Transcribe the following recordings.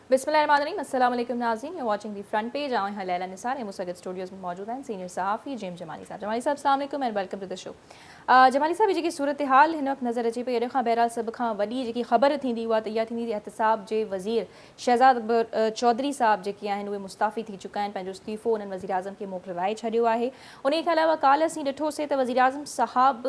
बिस्मिल्लाहिर्रहमानिर्रहीम। अस्सलाम वालेकुम नाज़रीन, you watching the front page. आए हैं लैला निसार हैं मुसगद स्टूडियोज़ में मौजूद हैं सीनियर सहाफ़ी जेम जमाली साहब। जमाली साहब अस्सलाम वालेकुम and welcome to the show. Jamali साहब जी सूरत हाल हिन वक्त नज़र अचे पई। खां बहरहाल सब खां वॾी जेकी ख़बर थींदी उहा त इहा थींदी एहतसाब जे वज़ीर शहज़ाद अकबर चौधरी साहब जेके आहिनि उहे मुस्ताफ़ी थी चुका आहिनि, पंहिंजो इस्तीफ़ो उन्हनि वज़ीर आज़म खे मोकिलवाए छॾियो आहे। उन खां अलावा काल्ह असीं ॾिठोसीं त वज़ीर आज़म साहब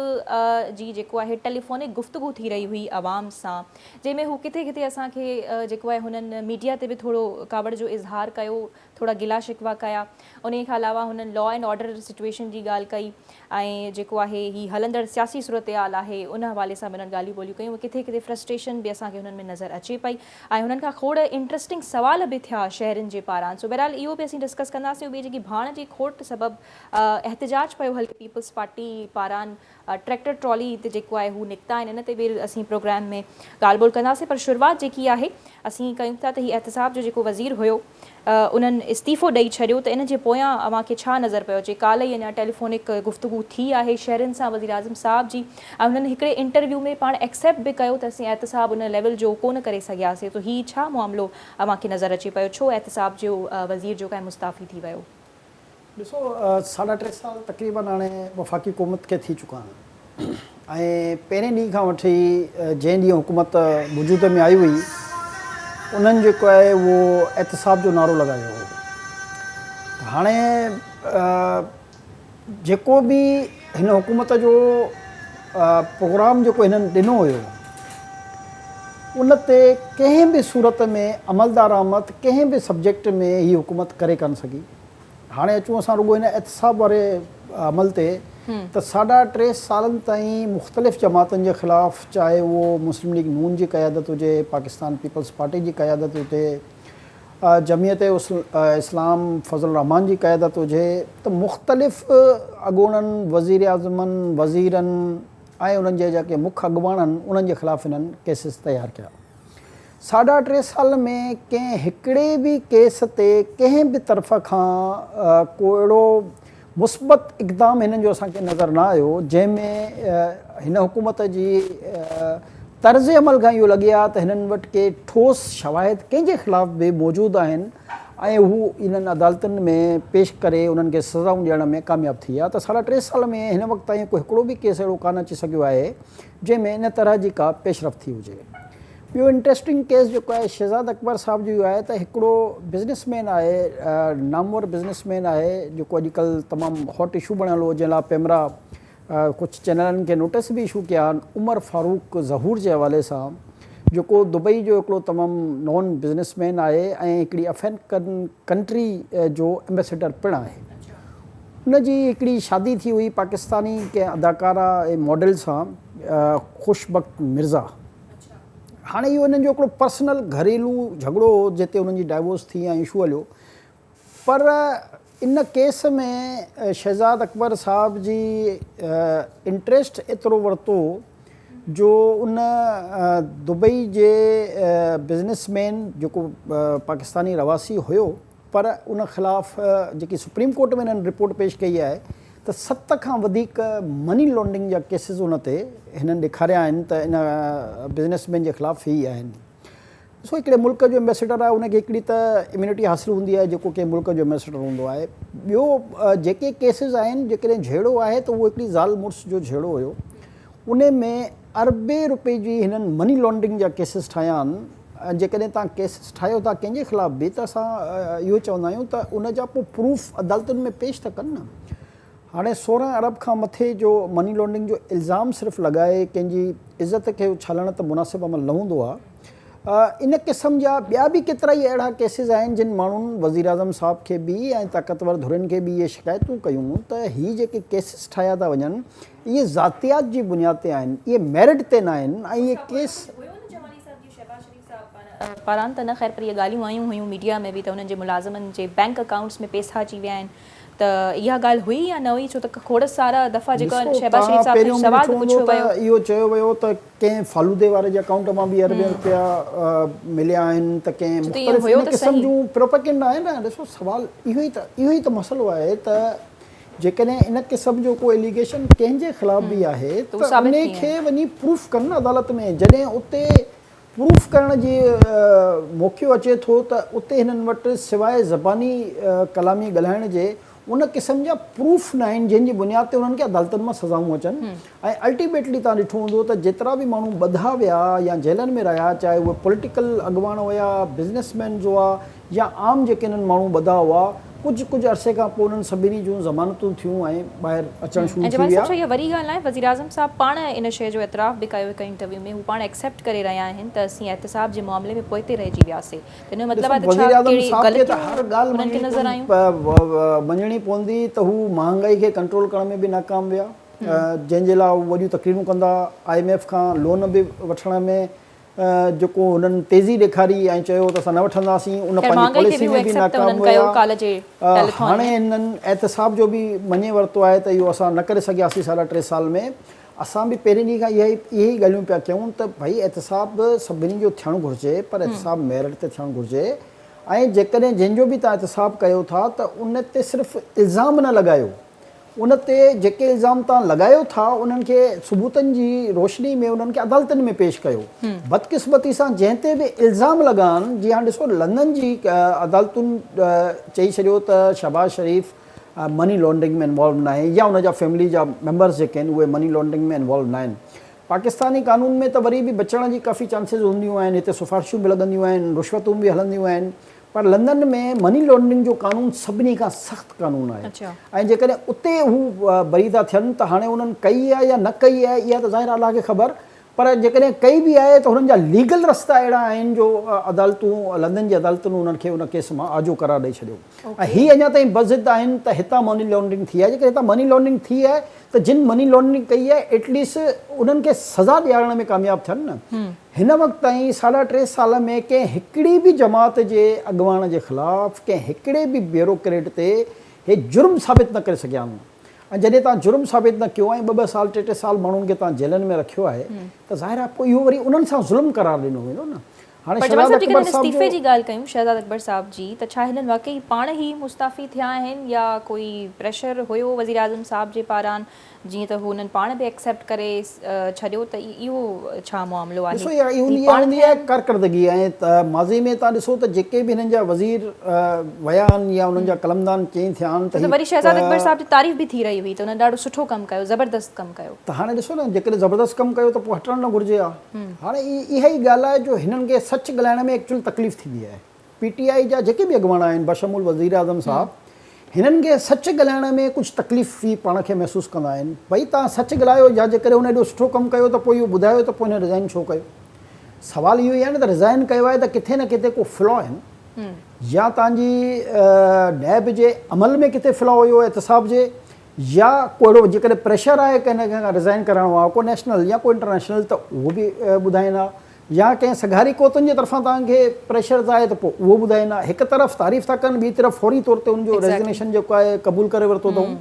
जी जेको आहे टेलीफोनिक गुफ़्तगू थी रही हुई आवाम सां, जंहिंमें हू किथे किथे असांखे जेको आहे हुननि मीडिया ते बि थोरो कावड़ जो इज़हार कयो, थोड़ा गिला शिकवा कया। उन खां अलावा हुननि लॉ एंड ऑर्डर सिचुएशन जी ॻाल्हि कई ऐं जेको आहे ही हलंदड़ सियासी सूरत हाल आहे उन हवाले सां हुननि ॻाल्हियूं ॿोलियूं कयूं। किथे किथे फ्रस्ट्रेशन बि असांखे हुननि में नज़र अचे पई ऐं हुननि खां खोड़ इंट्रस्टिंग सवाल बि थिया शहरनि जे पारां। सो बहरहाल इहो बि असीं डिस्कस कंदासीं। ॿी जेकी भाण जी खोट सबबु एहतजाज पियो हल्के पीपल्स पार्टी पारां ट्रैक्टर ट्रॉली ते जेको आहे हू निकिता आहिनि, इन ते बि असीं प्रोग्राम में ॻाल्हि ॿोल कंदासीं। पर शुरूआत जेकी आहे असीं कयूं था त हीउ एहतसाब जो जेको वज़ीर हुयो उन्हनि इस्तीफ़ो ॾेई छॾियो, त इन जे पोयां अव्हांखे छा नज़र पियो अचे? काल्ह ई अञा टेलीफोनिक गुफ़्तगू थी आहे शहरनि सां वज़ीर आज़म साहब जी ऐं हुननि हिकिड़े इंटरव्यू में पाण एक्सेप्ट बि कयो त असीं एहतसाब उन लेवल जो कोन करे सघियासीं। त हीउ छा मामिलो अव्हांखे नज़र अचे पियो? छो एहतसाब जो वज़ीर जो मुस्ताफ़ी थी वियो? ॾिसो, 3.5 साल तक़रीबन हाणे वफ़ाक़ी हुकूमत खे थी चुका आहिनि ऐं पहिरें ॾींहं खां वठी जंहिं ॾींहुं हुकूमत वजूद में आई हुई उन्हनि जेको आहे उहो एहतसाब जो नारो लॻायो हो। हाणे जेको बि हिन हुकूमत जो प्रोग्राम जेको हिननि ॾिनो हुयो उन ते कंहिं बि सूरत में अमलदार आमद कंहिं बि सब्जेक्ट में हीअ हुकूमत करे कान सघी। हाणे अचूं असां रुॻो हिन एहतसाब वारे अमल ते त 3.5 सालनि ताईं मुख़्तलिफ़ जमातनि जे ख़िलाफ़ु, चाहे उहो मुस्लिम लीग नून जी क़यादत हुजे, पाकिस्तान पीपल्स पार्टी जी क़यादत हुजे, जमीयत इस्लाम फज़ल रहमान जी क़यादत हुजे, त मुख़्तलिफ़ अॻूणनि वज़ीर आज़मनि वज़ीरनि ऐं उन्हनि जे जेके मुख्य अॻुवाणनि उन्हनि जे ख़िलाफ़ु हिननि केसिस तयारु कया। 3.5 साल में कंहिं हिकिड़े बि केस ते कंहिं बि तरफ़ खां को अहिड़ो मुस्बत इक़दाम हिननि जो असांखे नज़र न आयो जंहिंमें हिन हुकूमत जी तर्ज़ अमल खां इहो लॻे आहे त हिननि वटि के ठोस शवाहिद कंहिंजे ख़िलाफ़ बि मौजूदु आहिनि ऐं हू इन्हनि अदालतुनि में पेश करे उन्हनि खे सज़ाऊं ॾियण में कामयाबु थी विया। त 3.5 साल में हिन वक़्त ताईं को हिकिड़ो बि केस अहिड़ो कान अची सघियो आहे जंहिंमें इन तरह जी का पेशरफ़ थी हुजे। ॿियो इंट्रस्टिंग केस जेको आहे शहज़ाद अकबर साहब जो आहे त हिकिड़ो बिज़नेसमैन आहे, नामवर बिज़नेसमैन आहे जेको अॼुकल्ह तमामु हॉट इशू बणियल हो, जंहिं लाइ पैमरा कुझु चैनलनि खे नोटिस बि इशू कया आहिनि। उमर फारूक ज़हूर जे हवाले सां, जेको दुबई जो हिकिड़ो तमामु नॉन बिज़नेसमैन आहे ऐं हिकिड़ी अफ्रीकन कंट्री जो एम्बेसडर पिणु आहे। हुनजी हिकिड़ी शादी थी हुई पाकिस्तानी कंहिं अदाकारा ऐं मॉडल सां, खुशबख़्त मिर्ज़ा। हाणे इहो हिननि जो हिकिड़ो पर्सनल घरेलू झगड़ो हो जिते हुननि जी डाइवोर्स थी ऐं इशू हलियो। पर इन केस में शहज़ाद अकबर साहब जी इंट्रस्ट एतिरो वरितो जो उन दुबई जे बिज़नेसमैन जेको पाकिस्तानी रवासी हुयो, पर उन ख़िलाफ़ु जेकी सुप्रीम कोर्ट में हिननि रिपोर्ट पेश कई आहे त 7 खां वधीक मनी लॉन्ड्रिंग जा केसिस उन ते हिननि ॾेखारिया आहिनि त इन बिज़नेसमैन जे ख़िलाफ़ु ई आहिनि। ॾिसो, हिकिड़े मुल्क जो एम्बेसडर आहे उनखे हिकिड़ी त इम्यूनिटी हासिलु हूंदी आहे जेको कंहिं मुल्क जो एम्बेसडर हूंदो आहे। ॿियो जेके केसिस आहिनि, जेकॾहिं झेड़ो आहे त उहो हिकिड़ी ज़ाल मुड़ुस जो झेड़ो हुयो। उन में अरबे रुपए जी हिननि मनी लॉन्ड्रिंग जा केसिस ठाहिया आहिनि। जेकॾहिं तव्हां केसिस ठाहियो था कंहिंजे ख़िलाफ़ु बि त असां इहो चवंदा आहियूं त उन जा पोइ प्रूफ अदालतुनि में पेश था कनि न। हाणे 16 अरब खां मथे जो मनी लॉन्ड्रिंग जो इल्ज़ाम सिर्फ़ु लॻाए कंहिंजी इज़त खे उछालण त मुनासिबु अमल न हूंदो आहे। इन क़िस्म जा ॿिया बि केतिरा ई अहिड़ा केसिस आहिनि जिन माण्हुनि वज़ीर आज़म साहब खे बि ऐं ताक़तवर धुरनि खे बि इहे शिकायतूं कयूं त हीअ जेके केसिस ठाहिया था वञनि इहे ज़ातियात जी बुनियाद ते आहिनि, इहे मेरिट ते न आहिनि ऐं इहे केस पारां त न। ख़ैर, पर इहे ॻाल्हियूं आयूं हुयूं मीडिया में बि त हुननि जे मुलाज़िमनि जे बैंक अकाउंट्स में पैसा अची विया आहिनि। त इहा ॻाल्हि हुई या न हुई? छो त खोड़ सारा दफ़ा जेका शहबाज शरीफ़ साहब खे सवाल पुछियो वियो, इहो चयो वियो त कंहिं फालूदे वारे जे अकाउंट मां बि अरबे रुपया मिलिया आहिनि, त कंहिं मुख़्तलिफ़ क़िस्म जूं प्रोपेगेंडा आहिनि न। ॾिसो, सुवाल इहो ई त मसइलो आहे त जेकॾहिं इन क़िस्म जो को एलिगेशन कंहिंजे ख़िलाफ़ बि आहे त उन खे वञी प्रूफ कनि न अदालत में। जॾहिं उते प्रूफ करण जी मौक़ो अचे थो त उते हिननि वटि सवाइ ज़बानी कलामी ॻाल्हाइण जे उन क़िस्म जा प्रूफ न आहिनि जंहिंजी बुनियाद ते उन्हनि खे अदालतुनि मां सज़ाऊं अचनि ऐं अल्टीमेटली तव्हां ॾिठो हूंदो त जेतिरा बि माण्हू ॿधा विया या जेलनि में रहिया चाहे उहे पॉलिटिकल अॻुवान हुया बिज़नेसमैन हुआ या आम जेके हिननि माण्हू ॿधा हुआ कुझु अरसे खां पोइ उन्हनि सभिनी जूं ज़मानतूं थियूं ऐं ॿाहिरि अचणु शुरू थी विया। इहा वरी ॻाल्हि आहे वज़ीर आज़म साहब पाण इन शइ जो एतिराफ़ बि कयो हिकु इंटरव्यू में हू पाण एक्सेप्ट करे रहिया आहिनि त असीं एहतिसाब जे मामले में पोइते रहिजी वियासीं त हिन जो मतिलबु आहे वज़ीर आज़म साहब खे त हर ॻाल्हि मञणी पवंदी त हू महांगाई खे कंट्रोल करण में बि नाकाम विया जंहिंजे लाइ वॾियूं तकरीरूं कंदा IMF खां लोन बि वठण में जेको हुननि तेज़ी ॾेखारी ऐं चयो त असां न वठंदासीं उन पंहिंजी पॉलिसी में बि नाकाम विया। हाणे हिननि एहतिसाब जो बि मञे वरितो आहे त इहो असां न करे सघियासीं 3.5 साल में। असां बि पहिरीं ॾींहं खां इहे ई ॻाल्हियूं पिया कयूं त भई एहतिसाब सभिनी जो थियणु घुरिजे पर एहतिसाब मेरिट ते थियणु घुरिजे ऐं जेकॾहिं जंहिंजो बि तव्हां एहतिसाब कयो था त उन ते सिर्फ़ु इल्ज़ाम न लॻायो उन ते जेके इल्ज़ाम तव्हां लॻायो था उन्हनि खे सबूतनि जी रोशनी में उन्हनि खे अदालतुनि में पेश कयो। बदकिस्मती सां जंहिं ते बि इल्ज़ाम लॻा आहिनि जीअं हाणे ॾिसो लंदन जी अदालतुनि चई छॾियो त शहबाज़ शरीफ़ मनी लॉन्ड्रिंग में इन्वॉल्व न आहे या उनजा फैमिली जा मेंबर्स जेके आहिनि उहे मनी लॉन्ड्रिंग में इन्वॉल्व न आहिनि। पाकिस्तानी कानून में त वरी बि बचण जी काफ़ी चांसिस हूंदियूं आहिनि हिते सिफ़ारिशूं बि लॻंदियूं आहिनि रुश्वतूं बि हलंदियूं आहिनि पर लंदन में मनी लॉन्ड्रिंग जो कानून सभिनी खां सख़्तु कानून आहे ऐं जेकॾहिं उते हू बरी था थियनि त हाणे उन्हनि कई आहे या न कई आहे इहा त ज़ाहिर अलाह खे ख़बर पर जेकॾहिं कई बि आहे त हुननि जा लीगल रस्ता अहिड़ा आहिनि जो अदालतूं लंदन जी अदालतुनि उन्हनि खे उन केस मां आजो करार ॾेई छॾियो ऐं हीअ अञा ताईं बज़िद आहिनि त हितां मनी लॉन्ड्रिंग थी आहे जेकॾहिं हितां मनी लॉन्ड्रिंग थी आहे त जिन मनी लॉन्ड्रिंग कई आहे एटलीस्ट उन्हनि खे सज़ा ॾियारण में कामयाबु थियनि न। हिन वक़्तु ताईं 3.5 साल में कंहिं हिकिड़ी बि जमात जे अॻुवान जे ख़िलाफ़ु कंहिं हिकिड़े बि ब्यूरोक्रेट ते हे जुर्म साबित न करे सघिया आहिनि ऐं जॾहिं तव्हां जुर्म साबित न कयो ऐं 2-2 साल 3-3 साल माण्हुनि खे तव्हां जेलनि में रखियो आहे त ज़ाहिर आहे पोइ इहो वरी उन्हनि सां ज़ुल्म करार ॾिनो वेंदो न। हाणे इस्तीफ़े जी ॻाल्हि कयूं शहज़ाद अकबर साहब जी त छा हिननि वाकई पाण ई मुस्ताफ़ी थिया आहिनि या कोई प्रेशर हुयो वज़ीर आज़म साहब जे पारां जीअं त हुननि पाण बि एक्सेप्ट करे छॾियो त इहो छा मामिलो आहे? ॾिसो इहा हूंदी आहे कारकर्दगी ऐं त माज़ी में तव्हां ॾिसो त जेके बि हिननि जा वज़ीर विया आहिनि या उन्हनि जा कलमदान चेंज थिया आहिनि त वरी शहज़ाद अकबर साहब जी तारीफ़ बि थी रही हुई त हुननि ॾाढो सुठो कमु कयो ज़बरदस्त कमु कयो त हाणे ॾिसो न जेकॾहिं ज़बरदस्त कमु कयो त पोइ हटणु न घुरिजे आहे। हाणे इहा ई ॻाल्हि आहे जो हिननि खे सच ॻाल्हाइण में एक्चुअल तकलीफ़ थींदी आहे। PTI जा जेके बि अॻुवान आहिनि बशमूल वज़ीर आज़म साहब हिननि खे सच ॻाल्हाइण में कुझु तकलीफ़ बि पाण खे महसूसु कंदा आहिनि भई तव्हां सच ॻाल्हायो या जेकॾहिं हुन एॾो सुठो कमु कयो त पोइ इहो ॿुधायो त पोइ हिन रिज़ाइन छो कयो। सवाल इहो ई आहे न त रिज़ाइन कयो आहे त किथे न किथे को फ्लॉ आहिनि या तव्हांजी नैब जे अमल में किथे फ्लॉ हुयो एहतिसाब जे या को अहिड़ो जेकॾहिं प्रेशर आहे कंहिं न कंहिं रिज़ाइन कराइणो आहे को नेशनल या को इंटरनेशनल त उहो बि ॿुधाईंदा या कंहिं सगारी कोतुनि जे तरफ़ां तव्हांखे प्रेशर आहे त पोइ उहो ॿुधाईंदा। हिकु तरफ़ तारीफ़ था कनि ॿी तरफ़ फौरी तौर ते उनजो रेज़िग्नेशन जेको आहे क़बूल करे वरितो अथऊं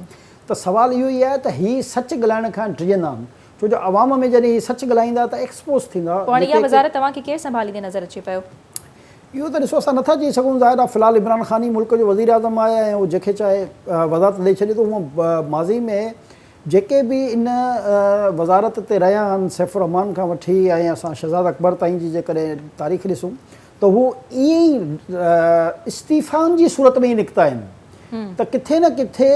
त सुवाल इहो ई आहे त हीअ सच ॻाल्हाइण खां डिॼंदा आहिनि छो जो अवाम में जॾहिं हीअ सच ॻाल्हाईंदा त एक्सपोज़ थींदा। तव्हांखे केरु संभालींदे नज़र अचे पियो? इहो त ॾिसो असां नथा चई सघूं ज़ाहिर आहे फ़िलहालु इमरान ख़ान ई मुल्क जो वज़ीर आज़म आहे ऐं उहो जंहिंखे चाहे वज़ारत ॾेई छॾे त हूअं माज़ी में जेके बि इन वज़ारत ते रहिया आहिनि सैफ़ुर रहमान खां वठी ऐं असां शहज़ाद अकबर ताईं जी जेकॾहिं तारीख़ ॾिसूं त हू ईअं ई इस्तीफ़ाउनि जी सूरत में ई निकिता आहिनि त किथे न किथे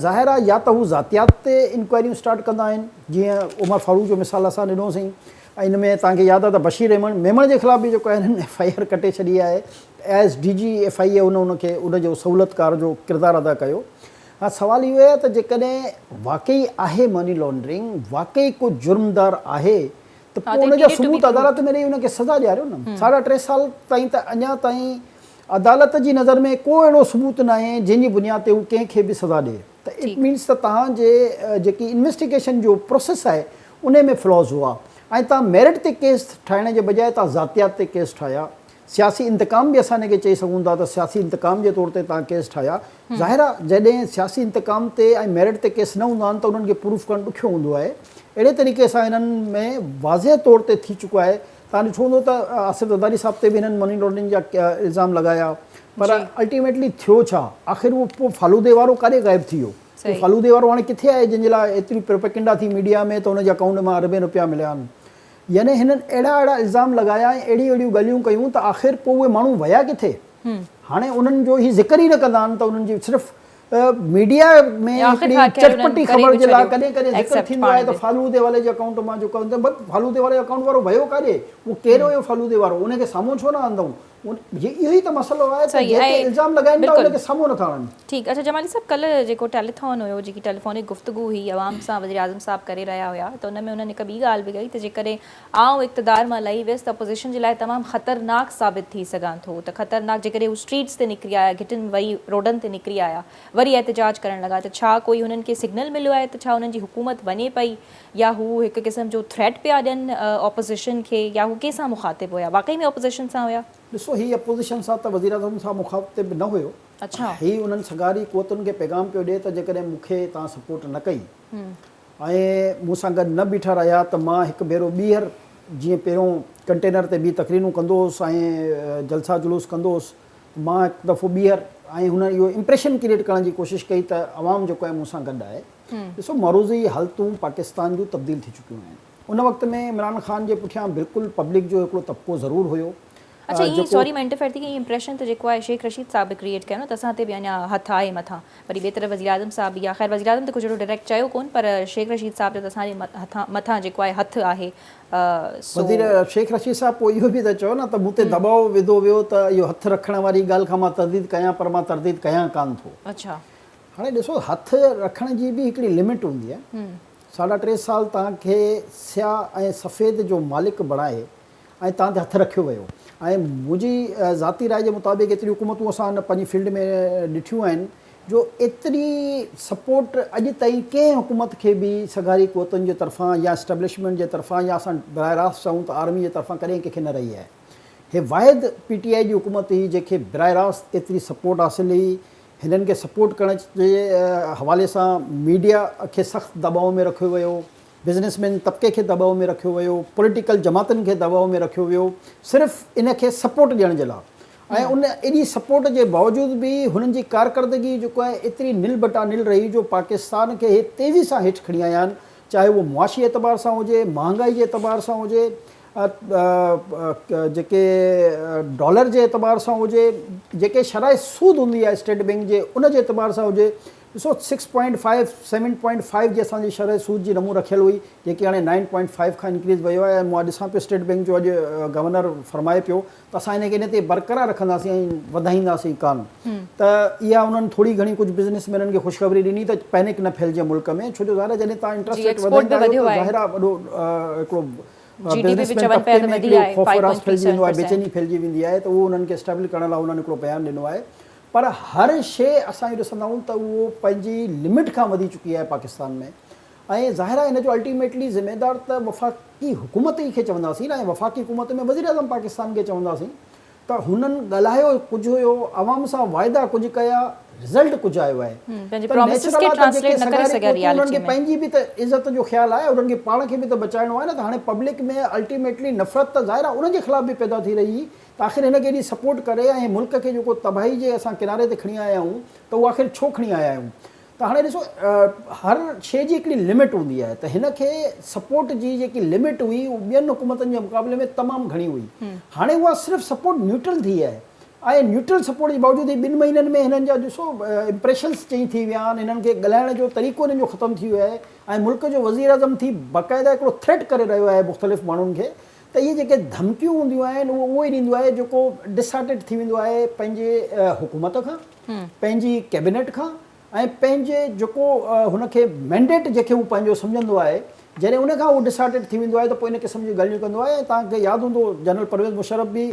ज़ाहिर आहे या त हू ज़ातियात ते इंक्वायरियूं स्टार्ट कंदा आहिनि जीअं उमर फारूक जो मिसाल असां ॾिनोसीं ऐं इन में तव्हांखे यादि आहे त बशीर मेमण जे ख़िलाफ़ बि जेको आहे हिननि FIR कटे छॾी आहे एज़ DG FIA उनखे उनजो सहूलियतकार जो किरदारु अदा कयो। हा सवाल इहो आहे त जेकॾहिं वाक़ई आहे मनी लॉन्ड्रिंग वाक़ई को जुर्मदार आहे त पोइ उनजा सबूत अदालत में ॾेई उनखे सज़ा ॾियारियो न। 3.5 साल ताईं त अञा ताईं अदालत जी नज़र में को अहिड़ो सबूत न आहे जंहिंजी बुनियाद ते हू कंहिंखे बि सज़ा ॾिए त इट मीन्स त तव्हांजे जेकी इन्वेस्टिगेशन जो प्रोसेस आहे उन में फ्लॉज़ हुआ ऐं तव्हां मेरिट ते केस ठाहिण जे बजाए तव्हां ज़ातियात ते केस ठाहिया। सियासी इंतकाम बि असां हिनखे चई सघूं था त सियासी इंतकाम जे तौर ते तव्हां केस ठाहिया। ज़ाहिर आहे जॾहिं सियासी इंतकाम ते ऐं मेरिट ते केस न हूंदा आहिनि त उन्हनि खे प्रूफ करणु ॾुखियो हूंदो आहे। अहिड़े तरीक़े सां हिननि में वाज़े तौर ते थी चुको आहे। तव्हां ॾिठो हूंदो त आसिफ़ ज़रदारी साहब ते बि हिननि मनी लॉन्ड्रिंग जा इल्ज़ाम लॻाया पर अल्टीमेटली थियो छा आख़िर उहो पोइ फालूदे वारो काॾे ग़ाइबु थी वियो। फालूदे वारो हाणे किथे आहे जंहिंजे लाइ एतिरी प्रपेकिंडा थी मीडिया में त हुनजे अकाउंट मां अरबें रुपया मिलिया आहिनि। यानी हिननि अहिड़ा इल्ज़ाम लॻाया ऐं अहिड़ियूं ॻाल्हियूं कयूं त आख़िर पोइ उहे माण्हू विया किथे। हाणे उन्हनि जो ही ज़िक्र ई न कंदा आहिनि त उन्हनि जी सिर्फ़ु मीडिया में हिकिड़ी चटपटी ख़बर जे लाइ कॾहिं कॾहिं ज़िक्र थींदो आहे त फालूदे वाले जे अकाउंट मां जेको फालूदे वारे अकाउंट वारो वियो काॾे, उहो केरु हुयो फालूदे वारो, उनखे साम्हूं छो न आंदऊं? इहो ई त मसइलो आहे त जेके इल्ज़ाम लॻाइनि था उनखे साम्हूं नथा आणनि। ठीकु। अच्छा जमाली साहब, कल्ह जेको टेलीथॉन हुयो, जेकी टेलीफोनिक गुफ़्तगू हुई अवाम सां वज़ीर आज़म साहब करे रहिया हुया, त उन में उन्हनि हिकु ॿी ॻाल्हि बि कई त जेकॾहिं आउं इक़्तिदार मां लही वियुसि त अपोज़िशन जे लाइ तमामु ख़तरनाक साबित थी सघां थो। त ख़तरनाक जेकॾहिं हू स्ट्रीट्स ते निकिरी आया, घिटिन वरी रोडनि ते निकिरी आया, वरी एहतिजाज करणु लॻा, त छा कोई हुननि खे सिग्नल मिलियो आहे त छा हुननि जी हुकूमत वञे पई, या हू हिकु क़िस्म जो थ्रेट पिया ॾियनि ऑपोज़िशन खे, या हू कंहिंसां मुखातिब हुया, वाक़ई में ऑपोज़िशन सां हुया? ॾिसो, ही अपोज़िशन सां त वज़ीर आज़म सां मुखातिब न हुयो। अच्छा। ही उन्हनि सगारी क़ुवतुनि खे पैगाम पियो ॾिए त जेकॾहिं मूंखे तव्हां सपोर्ट न कई ऐं मूंसां गॾु न बीठा रहिया त मां हिकु भेरो ॿीहर जीअं पहिरियों कंटेनर ते ॿी तकरीरूं कंदो हुउसि ऐं जलसा जुलूस कंदो हुउसि, मां हिकु दफ़ो ॿीहर ऐं हुन इहो इम्प्रेशन क्रिएट करण जी कोशिशि कई त अवाम जेको आहे मूंसां गॾु आहे। ॾिसो, मरूज़ी हालतूं पाकिस्तान जूं तब्दील थी चुकियूं आहिनि। उन वक़्त में इमरान ख़ान जे पुठियां बिल्कुलु पब्लिक जो हिकिड़ो तबिको ज़रूरु हुयो। अच्छा, ईअं सॉरी मां इंटरफेयर थी, इम्प्रेशन त जेको आहे शेख रशीद साहब क्रिएट कयो न, त असां ते बि अञा हथु आहे मथां, वरी ॿिए तरफ़ वज़ीर आज़म साहब बि आहे। ख़ैर वज़ीर आज़म त कुझु अहिड़ो डायरेक्ट चयो कोन, पर शेख रशीद साहब जो त असांजे मथां जेको आहे हथु आहे। वज़ीर शेख रशीद साहब पोइ इहो बि त चयो न त मूं ते दबाव विधो वियो त इहो हथु रखण वारी ॻाल्हि खां मां तरदीद कयां, पर मां तरदीद कयां कान थो। अच्छा। हाणे ॾिसो, हथु रखण जी बि हिकिड़ी लिमिट हूंदी आहे। 3.5 साल तव्हांखे स्याह ऐं सफ़ेद जो मालिक बणाए ऐं तव्हां ते हथु रखियो वियो। ऐं मुंहिंजी ज़ाती राय जे मुताबिक़ एतिरी हुकूमतूं असां पंहिंजी फील्ड में ॾिठियूं आहिनि जो एतिरी सपोर्ट अॼु ताईं कंहिं हुकूमत खे बि सगारी क़ुवतुनि जे तरफ़ां या एस्टेब्लिशमेंट जे तरफ़ां या असां बराह रास्त चऊं त आर्मी जे तरफ़ां कॾहिं कंहिंखे न रही आहे। हे वाहिद PTI जी हुकूमत हुई जंहिंखे बराह रास्त एतिरी सपोर्ट हासिलु हुई। हिननि खे सपोर्ट करण जे हवाले सां मीडिया खे सख़्तु दबाव में रखियो वियो, बिज़नेसमैन तबिके खे दबाव में रखियो वियो, पॉलिटिकल जमातुनि खे दबाव में रखियो वियो, सिर्फ़ु इन खे सपोर्ट ॾियण जे लाइ। ऐं उन एॾी सपोर्ट जे बावजूदि बि हुननि जी कारकर्दगी जेको आहे एतिरी निल बटा निल रही जो पाकिस्तान खे तेज़ी सां हेठि खणी आया आहिनि, चाहे उहो मुआशी एतबार सां हुजे, महांगाई जे एतबार सां हुजे, जेके डॉलर जे एतबार सां हुजे, जेके शराइ सूद हूंदी आहे स्टेट बैंक जे उन जे एतबार सां हुजे। ॾिसो, 6.5 7.5 जी असांजी शरह सूद जी नमूं रखियलु हुई, जेकी हाणे 9.5 खां इंक्रीज़ वियो आहे। ऐं मां ॾिसां पियो स्टेट बैंक जो अॼु गवर्नर फरमाए पियो त असां हिनखे इन ते बरक़रार रखंदासीं ऐं वधाईंदासीं कान। त इहा उन्हनि थोरी घणी कुझु बिज़नेसमैननि खे ख़ुशख़बरी ॾिनी त पैनिक न फैलिजे मुल्क में, छो जो ज़ाहिर जॾहिं तव्हां इंट्रस्ट रेट वधाईंदा आहियो त ज़ाहिर आहे वॾो हिकिड़ो बिज़नेसमैन तबिके में हिकिड़ो ख़ौफ़ फैलिजी वेंदो आहे, बेचैनी फैलिजी वेंदी आहे। त उहो उन्हनि खे स्टेबल करण लाइ उन्हनि हिकिड़ो बयानु ॾिनो आहे। पर हर शइ असां इहो ॾिसंदा आहियूं त उहो पंहिंजी लिमिट खां वधी चुकी आहे पाकिस्तान में। ऐं ज़ाहिर आहे इन जो अल्टीमेटली ज़िम्मेदार त वफ़ाक़ी हुकूमत ई खे चवंदासीं न, ऐं वफ़ाक़ी हुकूमत में वज़ीर आज़म पाकिस्तान खे चवंदासीं त हुननि ॻाल्हायो कुझु हुयो, आवाम सां वाइदा कुझु कया, रिज़ल्ट कुझु आयो आहे। उन्हनि खे पंहिंजी बि त इज़त जो ख़्यालु आहे, उन्हनि खे पाण खे बि त बचाइणो आहे न। त हाणे पब्लिक में अल्टीमेटली नफ़रत त ज़ाहिर आहे उनजे ख़िलाफ़ बि पैदा थी रही त आख़िर हिनखे एॾी सपोर्ट करे ऐं मुल्क खे जेको तबाही जे असां किनारे ते खणी आया आहियूं त उहो आख़िर छो खणी आया आहियूं। त हाणे ॾिसो, हर शइ जी हिकिड़ी लिमिट हूंदी आहे। त हिनखे सपोर्ट जी जेकी लिमिट हुई उहा ॿियनि हुकूमतनि जे मुक़ाबले में तमामु घणी हुई। हाणे उहा सिर्फ़ु सपोर्ट न्यूट्रल थी आहे। ऐं न्यूट्रल सपोर्ट जे बावजूदि 2 महीननि में हिननि जा ॾिसो इम्प्रेशन्स चेंज थी विया आहिनि, हिननि खे ॻाल्हाइण जो तरीक़ो हिननि जो ख़तमु थी वियो आहे। ऐं मुल्क जो वज़ीर आज़म थी बाक़ाइदा हिकिड़ो थ्रेट करे रहियो आहे मुख़्तलिफ़ माण्हुनि खे। त इहे जेके धमकियूं हूंदियूं आहिनि उहो ई ॾींदो आहे जेको डिसहार्टेड थी वेंदो आहे पंहिंजे हुकूमत खां, पंहिंजी कैबिनेट खां, ऐं पंहिंजे जेको हुनखे मैंडेट जेके हू पंहिंजो सम्झंदो आहे। जॾहिं उनखां उहो डिसहार्टेड थी वेंदो आहे त पोइ इन क़िस्म जी ॻाल्हियूं कंदो आहे। तव्हांखे यादि हूंदो जनरल परवेज़ मुशर्रफ बि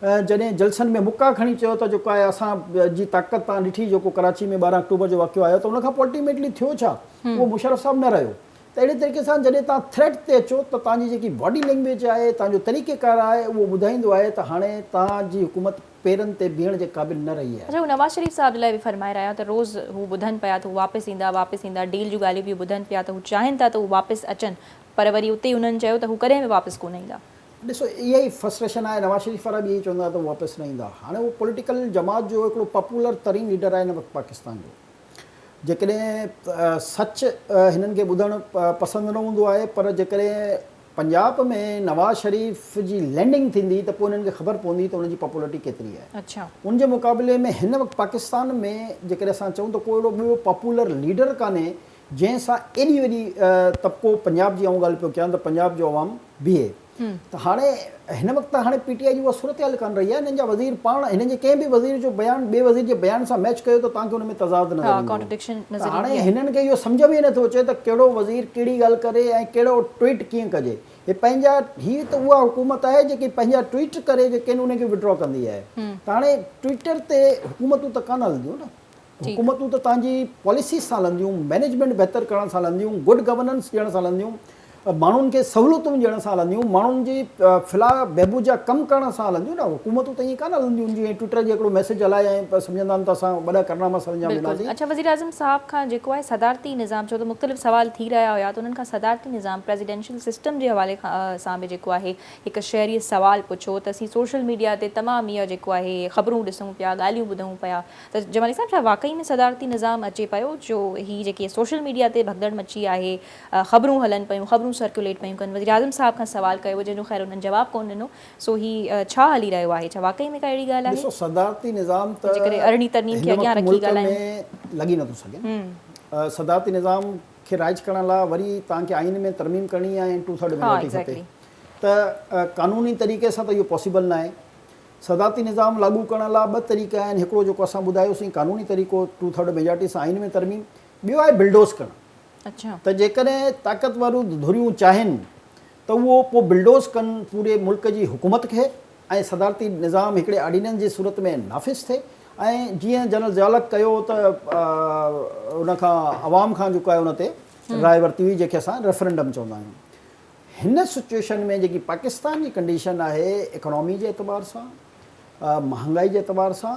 जॾहिं जलसनि में मुका खणी चयो त जेको आहे असां जी ताक़त तव्हां ॾिठी, जेको कराची में 12 अक्टूबर जो वाक़ियो आयो, त उनखां पोइ अल्टीमेटली थियो छा, उहो मुशर्रफ साहब न रहियो। त अहिड़े तरीक़े सां जॾहिं तव्हां थ्रेट ते अचो त तव्हांजी जेकी बॉडी लैंग्वेज आहे, तव्हांजो तरीक़ेकार आहे, उहो ॿुधाईंदो आहे त हाणे तव्हांजी हुकूमत पेरनि ते बीहण जे क़ाबिल न रही आहे। अच्छा, हू नवाज़ शरीफ़ साहब लाइ बि फरमाए रहिया त रोज़ हू ॿुधनि पिया त हू वापसि ईंदा, डील जूं ॻाल्हियूं बि ॿुधनि पिया त हू चाहिनि था त हू वापसि अचनि, पर वरी उते ई हुननि चयो त हू कॾहिं बि वापसि कोन ईंदा। ॾिसो, इहा ई फ्रस्ट्रेशन आहे। नवाज़ शरीफ़ वारा बि इहे चवंदा त वापसि न ईंदा। हाणे उहो पॉलिटिकल जमात जो हिकिड़ो पॉपुलर तरीन लीडर आहे हिन वक़्तु पाकिस्तान जो। जेकॾहिं सच हिननि खे ॿुधणु पसंदि न हूंदो आहे, पर जेकॾहिं पंजाब में नवाज़ शरीफ़ जी लैंडिंग थींदी त पोइ उन्हनि खे ख़बर पवंदी त उनजी पॉपुलरिटी केतिरी आहे। अच्छा, उन जे मुक़ाबले में हिन वक़्तु पाकिस्तान में जेकॾहिं असां चऊं त कोई अहिड़ो ॿियो पॉपुलर लीडर कान्हे जंहिंसां एॾी वॾी तबिको पंजाब जी आऊं ॻाल्हि पियो कयां त पंजाब जो अवाम बीहे। त हाणे हिन वक़्तु हाणे पीटीआई जी उहा सूरत हाल कान रही आहे। हिननि जा वज़ीर पाण हिननि जे कंहिं बि वज़ीर जो बयानु ॿिए वज़ीर जे बयान सां मैच कयो त तव्हांखे हुन में तज़ाद नज़र ईंदो। कॉन्ट्रडिक्शन त नज़र हाणे ईंदी आहे। हिननि खे इहो सम्झ में ई नथो अचे त कहिड़ो वज़ीर कहिड़ी ॻाल्हि करे ऐं कहिड़ो ट्वीट कीअं कजे। हे पंहिंजा हीअ त उहा हुकूमत आहे जेकी पंहिंजा ट्वीट करे जेके आहिनि उनखे विड्रॉ कंदी आहे। त हाणे ट्विटर ते हुकूमतूं त कान हलंदियूं न, हुकूमतूं त तव्हांजी पॉलिसी सां हलंदियूं, मैनेजमेंट बहितर करण सां हलंदियूं, गुड गवर्नेंस ॾियण सां हलंदियूं, माण्हुनि खे सहूलियतूं ॾियण सां हलंदियूं, माण्हुनि जी फिलहाल बहबूद जा कमु करण सां हलंदियूं न। हुकूमतूं त ईअं कान हलंदियूं जीअं ट्विटर जे हिकिड़ो मैसेज हलाए ऐं सम्झंदा आहिनि त असां वॾा कारनामा सरंजाम ॾींदासीं। अच्छा, वज़ीर आज़म साहब खां जेको आहे सदारती निज़ाम छो त मुख़्तलिफ़ सवाल थी रहिया हुया त उन्हनि खां सदारती निज़ाम प्रेसिडेंशियल सिस्टम जे हवाले सां बि जेको आहे हिकु शहरी सवाल पुछो त असीं सोशल मीडिया ते तमामु इहा जेको आहे ख़बरूं ॾिसूं पिया, ॻाल्हियूं ॿुधूं पिया त जमाली साहब छा वाक़ई में सदारती निज़ाम अचे पियो जो ही जेकी सोशल मीडिया ते भगदड़ मची आहे, ख़बरूं हलनि पियूं, ख़बरूं सर्कुलेट पियूं कनि। वज़ीर आज़म साहब खां सवाल कयो जंहिंजो ख़ैर उन्हनि जवाबु कोन ॾिनो, सो ही छा हली रहियो आहे, छा वाक़ई में का अहिड़ी ॻाल्हि आहे? ॾिसो सदारती निज़ाम त जेकॾहिं अरिड़हीं तरमीम खे अॻियां रखी ॻाल्हायूं लॻी नथो सघे। सदारती निज़ाम खे राइज करण लाइ वरी तव्हांखे आइन में तरमीम करणी आहे ऐं 2/3 मेजॉरिटी खपे। त क़ानूनी तरीक़े सां त इहो पॉसिबल न आहे। सदारती निज़ाम लागू करण लाइ ॿ तरीक़ा आहिनि। हिकिड़ो जेको असां ॿुधायोसीं क़ानूनी तरीक़ो 2/3 मेजॉरिटी सां आइन में तरमीम, ॿियो आहे बिल्डोज़ करणु। अच्छा, त जेकॾहिं ताक़तवरूं धुरियूं चाहिनि त उहो पोइ बिल्डोज़ कनि पूरे मुल्क जी हुकूमत खे ऐं सदारती निज़ाम हिकिड़े ऑर्डिनेंस जी सूरत में नाफ़िज़ थिए। ऐं जीअं जनरल ज़ियालक कयो त उनखां अवाम खां जेको आहे उन ते राय वरिती हुई जंहिंखे असां रेफरेंडम चवंदा आहियूं। हिन सिचुएशन में जेकी पाकिस्तान जी कंडीशन आहे इकोनॉमी जे एतबार सां, महांगाई जे एतबार सां,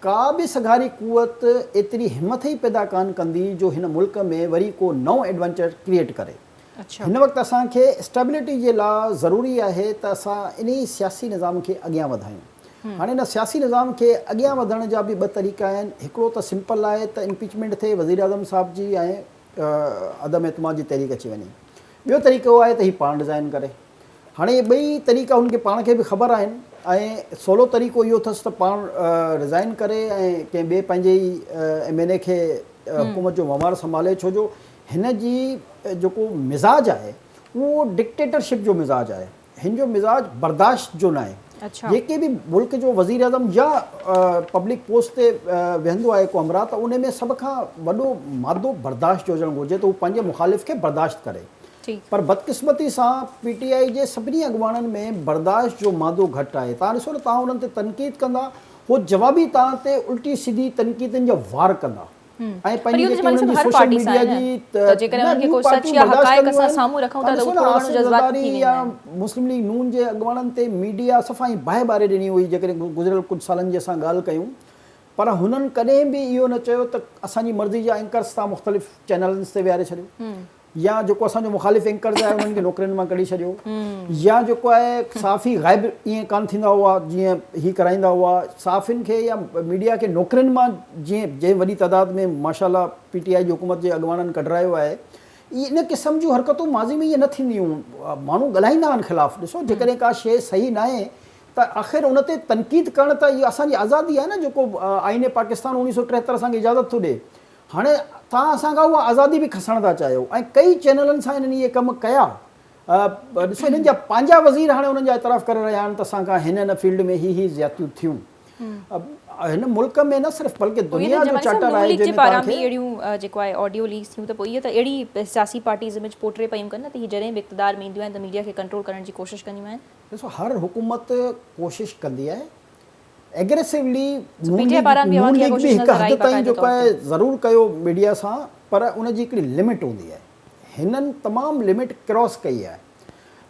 का बि सघारी कुवत एतिरी हिमत ई पैदा कान कंदी जो हिन मुल्क में वरी को नओं एडवेंचर क्रिएट करे। हिन वक़्तु असांखे स्टेबिलिटी जे लाइ ज़रूरी आहे त असां इन सियासी निज़ाम खे अॻियां वधायूं। हाणे हिन सियासी निज़ाम खे अॻियां वधण जा बि ॿ तरीक़ा आहिनि। हिकिड़ो त सिंपल आहे त इम्पीचमेंट थिए वज़ीर आज़म साहब जी ऐं अदम एतमाद जी तहरीक अची वञे। ॿियो तरीक़ो आहे त हीउ पाण डिज़ाइन करे। हाणे ॿई तरीक़ा हुनखे पाण खे बि ख़बर आहिनि ऐं सवलो तरीक़ो इहो अथसि त पाण रिज़ाइन करे ऐं कंहिं ॿिए पंहिंजे ई MNA खे हुकूमत जो वमार संभाले। छो जो हिन जी जेको मिज़ाज आहे उहो डिक्टेटरशिप जो मिज़ाज आहे। हिन जो मिज़ाज बर्दाश्त जो न आहे। जेके बि मुल्क जो वज़ीर आज़म या पब्लिक पोस्ट ते वेहंदो आहे को हमरा त उन में सभ खां वॾो मादो बर्दाश्त जो हुजणु घुरिजे त उहो पंहिंजे मुख़ालिफ़ खे बर्दाश्त करे। पर बदकिस्मती सां PTI जे सभिनी अॻुवाणनि में बर्दाश्त जो मादो घटि आहे। तव्हां ॾिसो न, तव्हां उन्हनि ते तनक़ीद कंदा, उहो जवाबी तव्हां ते उल्टी सीधी तनक़ीदनि जा वार कंदा ऐं पंहिंजी जेकी उन्हनि जी सोशल मीडिया जी या मुस्लिम लीग नून जे अॻुवाणनि ते मीडिया सफ़ाई बाहि ॿारे ॾिनी हुई जेकॾहिं गुज़िरियल कुझु सालनि जी असां ॻाल्हि कयूं। पर हुननि कॾहिं बि इहो न चयो त असांजी मर्ज़ी जा एंकर्स तव्हां मुख़्तलिफ़ चैनलनि ते विहारे छॾियो, या जेको असांजो मुख़ालिफ़ एंकर्स आहे उन्हनि खे नौकरियुनि मां कढी छॾियो, या जेको आहे साफ़ी ग़ाइब ईअं कान थींदा हुआ जीअं ही कराईंदा हुआ। साफ़िन खे या मीडिया खे नौकरियुनि मां जीअं वॾी तइदाद में माशाल्लाह PTI जी हुकूमत जे अॻुवाणनि कढरायो आहे। इन क़िस्म जूं हरकतूं माज़ी में इहे न थींदियूं। माण्हू ॻाल्हाईंदा आहिनि ख़िलाफ़ु। ॾिसो, जेकॾहिं का शइ सही न आहे त आख़िर उन ते तनक़ीद करण त इहा असांजी आज़ादी आहे न, जेको आइन पाकिस्तान 1973 असांखे इजाज़त थो ॾिए। हाणे तव्हां असांखां उहा आज़ादी बि खसण था चाहियो ऐं कई चैनलनि सां हिननि इहे कमु कया। ॾिसो, हिननि जा पंहिंजा वज़ीर हाणे उन्हनि जा एतराफ़ करे रहिया आहिनि त असांखां हिन फील्ड में ही ज़्यादतियूं थियूं। हिन मुल्क में न सिर्फ़ु बल्कि दुनिया जो चार्टर आहे जेको आहे ऑडियो लीक्स थियूं त पोइ इहे त अहिड़ी सियासी पार्टीज़ में पोर्ट्रे पयूं कनि न त हीअ जॾहिं बि इक़्तिदार में ईंदियूं आहिनि त मीडिया खे कंट्रोल करण जी कोशिशि कंदियूं आहिनि। ॾिसो, हर हुकूमत कोशिशि कंदी आहे एग्रेसिवली। हिकु हद ताईं जेको आहे ज़रूरु कयो मीडिया सां, पर उनजी हिकिड़ी लिमिट हूंदी आहे। हिननि तमामु लिमिट क्रॉस कई आहे।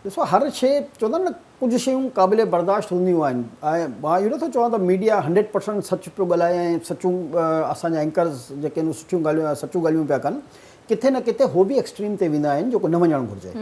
ॾिसो, हर शइ चवंदा आहिनि न, कुझु शयूं क़ाबिल बर्दाश्त हूंदियूं आहिनि ऐं मां इहो नथो चवां त मीडिया 100% सच पियो ॻाल्हाए ऐं सचूं असांजा एंकर्स जेके आहिनि सचूं ॻाल्हियूं पिया कनि। किथे न किथे हो बि एक्सट्रीम ते वेंदा आहिनि जेको न वञणु घुरिजे।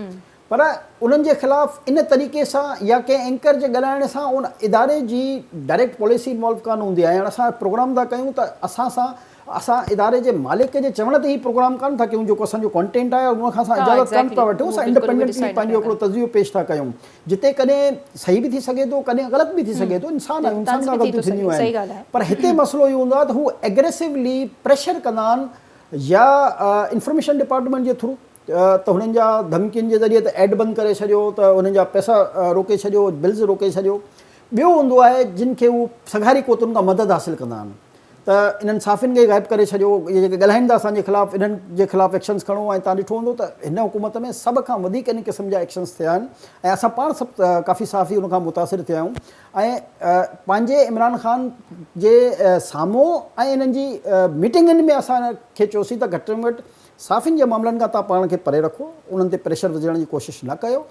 पर उन्हनि जे ख़िलाफ़ु इन तरीक़े सां या कंहिं एंकर जे ॻाल्हाइण सां उन इदारे जी डायरेक्ट पॉलिसी इन्वॉल्व कान हूंदी आहे। हाणे असां प्रोग्राम था कयूं त असां इदारे जे मालिक जे चवण ते ई प्रोग्राम कान था कयूं, जेको असांजो कॉन्टेंट आहे उन खां असां इजाज़त कान था वठूं, असां इंडिपेंडेंटली पंहिंजो हिकिड़ो तज़ियो पेश था कयूं, जिते कॾहिं सही बि थी सॻे थो, कॾहिं ग़लति बि थी सघे थो, इंसान आहे, इंसान खां ग़लतियूं थींदियूं आहिनि। पर हिते मसइलो इहो हूंदो आहे त हू एग्रेसिवली प्रेशर कंदा आहिनि या इंफॉर्मेशन डिपार्टमेंट जे थ्रू त हुननि जा धमकियुनि जे ज़रिए त एड बंदि करे छॾियो, त हुननि जा पैसा रोके छॾियो, बिल्स रोके छॾियो। ॿियो हूंदो आहे जिन खे उहो सघारी कोतुनि खां मदद हासिलु कंदा आहिनि, त इन्हनि साफ़िन खे गाइब करे छॾियो, इहे जेके ॻाल्हाइनि था असांजे ख़िलाफ़ु, इन्हनि जे ख़िलाफ़ु एक्शन्स खणो। ऐं तव्हां ॾिठो हूंदो त हिन हुकूमत में सभ खां वधीक इन क़िस्म जा एक्शन्स थिया आहिनि ऐं असां पाण सभु काफ़ी साफ़ी उन खां मुतासिर थिया आहियूं। ऐं पंहिंजे इमरान ख़ान जे साम्हूं ऐं इन्हनि जी मीटिंगुनि में असांखे चयोसीं त घटि में घटि साफ़िन जे मामलनि खां तव्हां पाण खे परे रखो, उन्हनि ते प्रेशर विझण जी कोशिशि न कयो।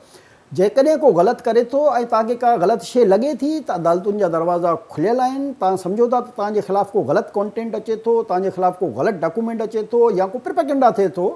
जेकॾहिं को ग़लति करे थो ऐं तव्हांखे का ग़लति शइ लॻे थी त अदालतुनि जा दरवाज़ा खुलियल आहिनि। तव्हां सम्झो था त तव्हांजे ख़िलाफ़ु को ग़लति कॉन्टेंट अचे थो, तव्हांजे ख़िलाफ़ु को ग़लति डॉक्यूमेंट अचे थो या को प्रोपेगेंडा थिए थो,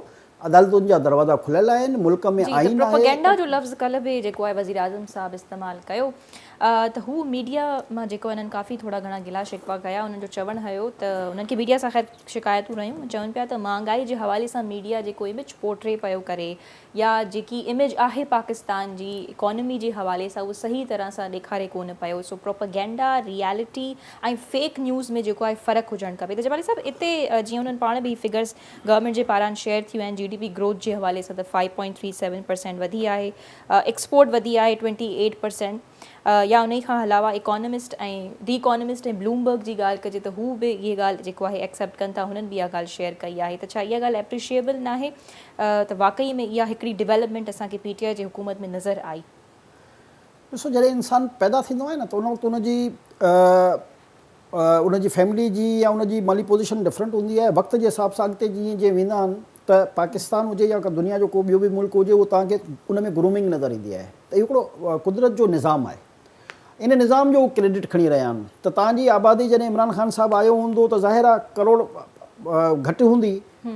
अदालतुनि जा दरवाज़ा खुलियल आहिनि। मुल्क में आईन आहे। प्रोपेगेंडा जो लफ़्ज़ कल्ह बि जेको आहे वज़ीर आज़म साहब इस्तेमालु कयो, त हू मीडिया मां जेको इन्हनि काफ़ी थोरा घणा गिला शिकवा कया। उन्हनि जो चवणु हुयो त उन्हनि खे मीडिया सां ख़ैर शिकायतूं रहियूं, चवनि पिया त महांगाई जे हवाले सां मीडिया जेको इमेज पोर्ट्रे पियो करे या जेकी इमेज आहे पाकिस्तान जी इकॉनमी जे हवाले सां उहो सही तरह सां ॾेखारे कोन पियो। सो प्रोपेगेंडा, रियलिटी ऐं फेक न्यूज़ में जेको आहे फ़र्क़ु हुजणु खपे। त जमाली साहिबु हिते जीअं उन्हनि पाण बि फिगर्स गवर्नमेंट जे पारां शेयर थियूं आहिनि, GDP ग्रोथ जे हवाले सां त 5.37% वधी आहे, एक्सपोर्ट वधी आहे 28%, या उन खां अलावा इकोनॉमिस्ट ऐं दी इकोनॉमिस्ट ऐं ब्लूमबर्ग जी ॻाल्हि कजे त हू बि इहा ॻाल्हि जेको आहे एक्सेप्ट कनि था, हुननि बि इहा ॻाल्हि शेयर कई आहे। त छा इहा ॻाल्हि एप्रिशिएबल न आहे त वाक़ई में इहा हिकिड़ी डेवलपमेंट असांखे PTI जी हुकूमत में नज़र आई? ॾिसो, जॾहिं इंसानु पैदा थींदो आहे न त उन वक़्तु उनजी फैमिली जी या उनजी माली पोज़ीशन डिफरेंट हूंदी आहे। वक़्त जे हिसाब सां अॻिते जीअं वेंदा आहिनि त पाकिस्तान हुजे या दुनिया जो को ॿियो बि मुल्क हुजे, उहो तव्हांखे उन में ग्रूमिंग नज़र ईंदी आहे। त इहो हिकिड़ो कुदरत जो निज़ाम आहे, इन निज़ाम जो क्रेडिट खणी रहिया आहिनि। त तव्हांजी आबादी जॾहिं इमरान ख़ान साहिबु आयो हूंदो त ज़ाहिर आहे करोड़ घटि हूंदी,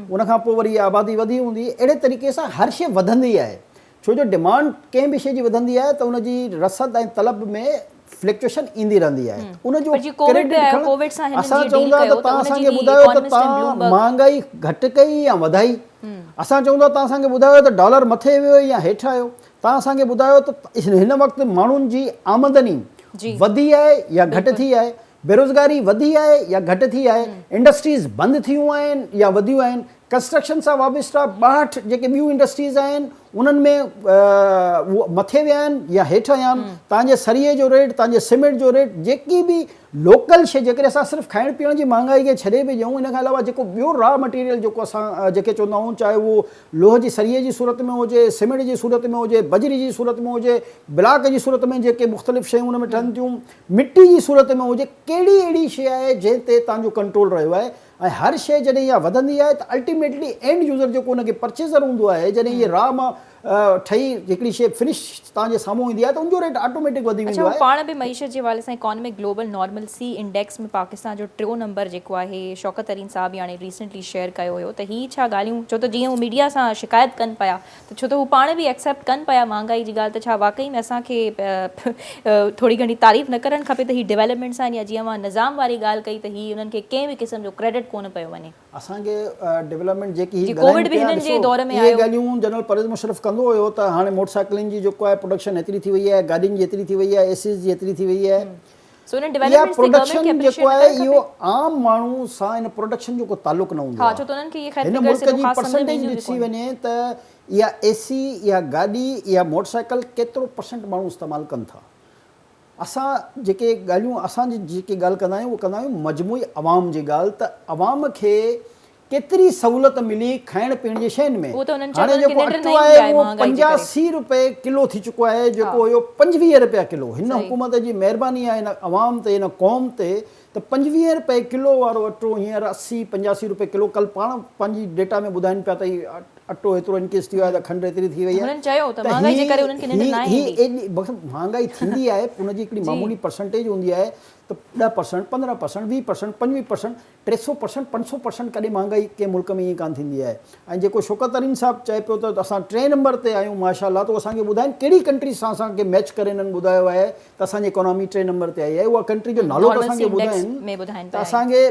उनखां पोइ वरी आबादी वधी हूंदी। अहिड़े तरीक़े सां हर शइ वधंदी आहे, छो जो डिमांड कंहिं बि शइ जी वधंदी आहे त उनजी रसद ऐं तलब में फ्लक्चुएशन ईंदी रहंदी आहे। उनजो असां चवंदा त तव्हां असांखे ॿुधायो त तव्हां महांगाई घटि कई या वधाई, असां चवंदा तव्हां असांखे ॿुधायो त डॉलर मथे वियो या हेठि आयो, तव्हां असांखे ॿुधायो त हिन वक़्तु माण्हुनि जी आमदनी वधी आहे या घटि थी आहे, बेरोज़गारी वधी आहे या घटि थी आहे, इंडस्ट्रीज़ बंदि थियूं आहिनि या वधियूं आहिनि, कंस्ट्रक्शन सां वाबस्ता 62 जेके ॿियूं इंडस्ट्रीज़ आहिनि उन्हनि में उहे मथे विया आहिनि या हेठि आया आहिनि। तव्हांजे सरीए जो रेट, तव्हांजे सीमेंट जो रेट, जेकी बि लोकल शइ, जेकॾहिं असां सिर्फ़ु खाइण पीअण जी महांगाई खे छॾे बि ॾियूं, इन खां अलावा जेको ॿियो रॉ मटीरियल जेको असां जेके चवंदा आहियूं, चाहे उहो लोह जी सरीए जी सूरत में हुजे, सीमेंट जी सूरत में हुजे, बजरी जी सूरत में हुजे, ब्लॉक जी सूरत में जेके मुख़्तलिफ़ शयूं उन में ठहनि थियूं, मिटी जी सूरत में हुजे, कहिड़ी अहिड़ी शइ आहे जंहिं ते तव्हांजो कंट्रोल रहियो आहे। ऐं हर शइ जॾहिं इहा वधंदी आहे त अल्टीमेटली एंड यूज़र जेको उनखे परचेज़र हूंदो आहे, जॾहिं इहे रॉ मां ठही हिकिड़ी शइ फिनिश तव्हांजे साम्हूं ईंदी आहे त उनजो रेट ऑटोमेटिक वधी वेंदो आहे। पाण बि मईशत जे हवाले सां इकोनॉमिक ग्लोबल नॉर्मलसी इंडेक्स में पाकिस्तान जो 3 नंबर जेको आहे शौकत तरीन साहब हाणे रिसेंटली शेयर कयो हुयो, त हीअ छा ॻाल्हियूं, छो त जीअं हू मीडिया सां शिकायत कनि पिया त छो त हू पाण बि एक्सेप्ट कनि पिया महांगाई जी ॻाल्हि, त छा वाक़ई में असांखे थोरी घणी तारीफ़ न करणु खपे त हीअ डेवलपमेंट्स आहिनि, या जीअं मां निज़ाम वारी ॻाल्हि कई त हीअ उन्हनि खे कंहिं बि क़िस्म जो क्रेडिट कोन पियो वञे? असांखे डेवलपमेंट जेकी कोविड बि हिननि जे दौर में इहे ॻाल्हियूं जनरल परवेज़ मुशर्रफ कंदो हुयो त हाणे मोटरसाइकिलनि जी जेको आहे प्रोडक्शन एतिरी थी वई आहे, गाॾियुनि जी एतिरी थी वई आहे, एसीज़ जी एतिरी थी वई आहे। इहा प्रोडक्शन जेको आहे इहो आम माण्हू सां इन प्रोडक्शन जो को तालुक़ न हूंदो आहे। हिन मुल्क जी परसेंटेज ॾिसी वञे त इहा AC या गाॾी या मोटरसाइकिल केतिरो % माण्हू इस्तेमालु कनि था। असां जेके ॻाल्हियूं असांजी जेके ॻाल्हि कंदा आहियूं, उहो कंदा आहियूं मजमूई अवाम जी ॻाल्हि, त अवाम खे केतिरी सहूलियत मिली खाइण पीअण जी शयुनि में। हाणे जेको अटो आहे उहो 85 रुपए किलो थी चुको आहे, जेको हुयो 25 रुपया किलो। हिन हुकूमत जी महिरबानी आहे हिन अवाम ते, हिन क़ौम ते, त 25 रुपए किलो वारो अटो हींअर 80-85 रुपए किलो। कल्ह पाण पंहिंजी डेटा में ॿुधाइनि पिया त अटो एतिरो इनक्रीज़ थी वियो आहे, त खंडु एतिरी थी वई आहे। महांगाई थींदी आहे, उनजी हिकिड़ी मामूली परसेंटेज हूंदी आहे, त 10%, 15%, 20%, 25%, 300%, 500% कॾहिं महांगाई कंहिं मुल्क में ईअं कान थींदी आहे। ऐं जेको शौकत तरीन साहिबु चए पियो त असां 3 नंबर ते आहियूं माशाअल्लाह, त असांखे ॿुधाइनि कहिड़ी कंट्री सां असांखे मैच करे हिननि ॿुधायो आहे त असांजी इकोनॉमी 3 नंबर ते आई आहे। उहा कंट्री जो नालो त असांखे ॿुधाइनि त असांखे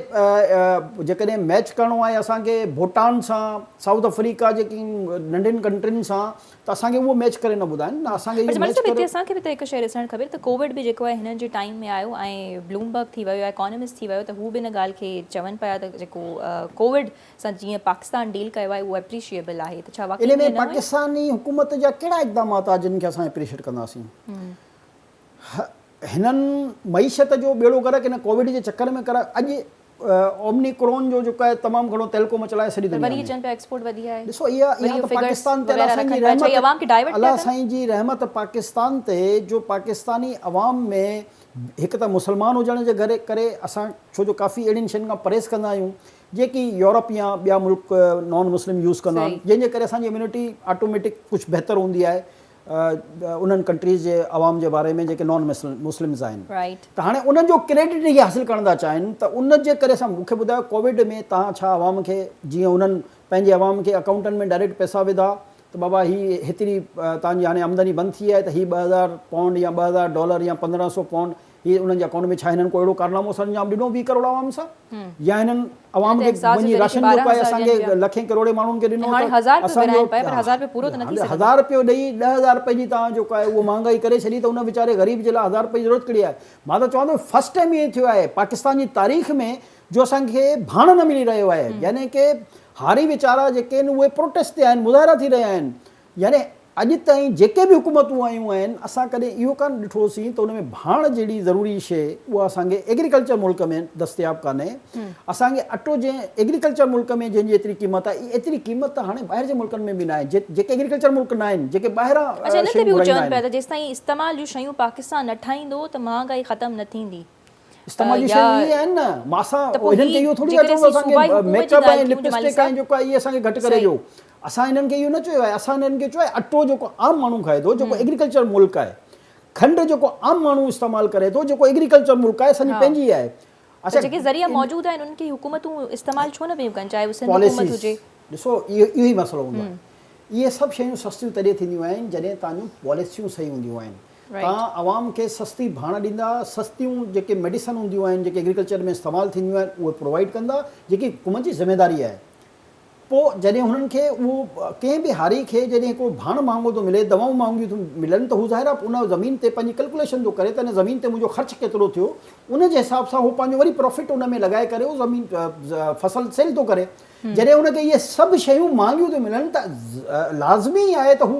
जेकॾहिं मैच करिणो आहे असांखे भूटान सां, साउथ अफ्रीका जेकी नंढियुनि कंट्रियुनि सां, त असांखे उहो मैच करे न ॿुधाइनि न असांखे। असांखे बि त हिकु शइ ॾिसणु खपे त कोविड बि जेको आहे हिननि जे टाइम में आयो ऐं ब्लूमबर्ग थी वियो, इकोनॉमिस्ट थी वियो, त हू बि हिन ॻाल्हि खे चवनि पिया त जेको कोविड सां जीअं पाकिस्तान डील कयो आहे उहो एप्रिशिएबल आहे। त छा वाकई इन में पाकिस्तानी हुकूमत जा कहिड़ा इक़दामात आहे जिन खे असां एप्रिशिएट कंदासीं? हिननि मईशत जो बेड़ो गर्क हिन कोविड जे चक्कर में कर अॼु ओमनिक्रोन जो जेको आहे तमामु घणो तहलको मचलाए सॼी दुनिया में। ॾिसो इहा त पाकिस्तान ते अलाह साईं जी रहमत पाकिस्तान ते, जो पाकिस्तानी अवाम में हिकु त मुस्लमान हुजण जे करे असां छो जो काफ़ी अहिड़ियुनि शयुनि खां परहेज़ कंदा आहियूं जेकी यूरोप या ॿिया मुल्क नॉन मुस्लिम यूज़ कंदा आहिनि, जंहिंजे करे असांजी इम्यूनिटी ऑटोमेटिक कुझु बहितर हूंदी आहे उन्हनि कंट्रीज़ जे अवाम जे बारे में जेके नॉन मुस्लिम्स आहिनि। त हाणे उन्हनि जो क्रेडिट इहे हासिलु करणु था चाहिनि, त उन जे करे असां मूंखे ॿुधायो कोविड में तव्हां छा अवाम खे जीअं उन्हनि पंहिंजे अवाम खे अकाउंटनि में डायरेक्ट पैसा विधा त बाबा हीअ हेतिरी तव्हांजी हाणे आमदनी बंदि थी आहे त हीअ $2000 या $2000 या £1500 हीअ उन्हनि जे अकाउंट में छा हिननि को अहिड़ो कारनामो सर अंजाम ॾिनो 20 करोड़ अवाम सां, या हिननि अवाम खे वञी राशन जो पाए असांखे लखें करोड़े माण्हुनि खे ॾिनो, ₹1000 ॾेई 10,000 रुपए जी तव्हां जेको आहे उहो महांगाई करे छॾी, त उन वीचारे ग़रीब जे लाइ 1000 रुपए जी ज़रूरत कहिड़ी आहे? मां त चवंदो फस्ट टाइम ईअं थियो आहे पाकिस्तान जी तारीख़ में जो असांखे भाण न मिली रहियो आहे, यानी की हारी वीचारा जेके आहिनि उहे प्रोटेस्ट ते आहिनि, मुज़ाहिरा थी रहिया आहिनि। यानी अॼु ताईं जेके बि हुकूमतूं आयूं आहिनि असां कॾहिं इहो कान ॾिठोसीं त उन में भाण जहिड़ी ज़रूरी शइ उहा असांखे एग्रीकल्चर मुल्क में दस्तियाबु कान्हे। असांखे अटो जंहिं एग्रीकल्चर मुल्क में जंहिंजी एतिरी क़ीमत आहे, एतिरी क़ीमत त हाणे ॿाहिरि जे मुल्कनि में बि न आहे। जेके एग्रीकल्चर मुल्क न आहिनि, जेके ॿाहिरां जेसिताईं इस्तेमाल जूं शयूं पाकिस्तान न ठाहींदो त महांगाई ख़तमु न थींदी। इस्तेमाल जी शयूं इहे आहिनि न, मां हिननि खे इहो थोरी असांखे मेकअप ऐं लिपस्टिक ऐं जेको आहे इहे असांखे घटि करे ॾियो। असां हिननि खे इहो न चयो आहे, असां हिननि खे चयो आहे अटो जेको आम माण्हू खाए थो, जेको एग्रीकल्चर मुल्क आहे, खंडु जेको आम माण्हू इस्तेमालु करे थो, जेको एग्रीकल्चर मुल्क आहे, असांजी पंहिंजी आहे। अच्छा जेके ज़रिया मौजूदु आहिनि उन्हनि खे हुकूमतूं इस्तेमालु छो न पियूं कनि, चाहे उहो हुकूमत हुजे? ॾिसो इहो ई मसइलो हूंदो आहे। इहे सभु शयूं सस्तियूं तॾहिं थींदियूं आहिनि जॾहिं तव्हांजूं पॉलिसियूं सही हूंदियूं आहिनि। तव्हां आवाम खे सस्ती भाण ॾींदा, सस्तियूं जेके मेडिसन हूंदियूं आहिनि, जेके एग्रीकल्चर में इस्तेमालु थींदियूं आहिनि उहे प्रोवाइड कंदा, जेकी हुकूमत जी ज़िमेदारी आहे। पोइ जॾहिं हुननि खे उहो कंहिं बि हारी खे जॾहिं हिकिड़ो भाण महांगो थो मिले, दवाऊं महांगियूं थियूं मिलनि, त हू ज़ाहिर आहे उन ज़मीन ते पंहिंजी कैलकुलेशन थो करे त हिन ज़मीन ते मुंहिंजो ख़र्चु केतिरो थियो, उन जे हिसाब सां हू पंहिंजो वरी प्रॉफिट उन में लॻाए करे उहो ज़मीन फसल सेल थो करे। जॾहिं हुनखे इहे सभु शयूं महांगियूं थियूं मिलनि त लाज़मी आहे त हू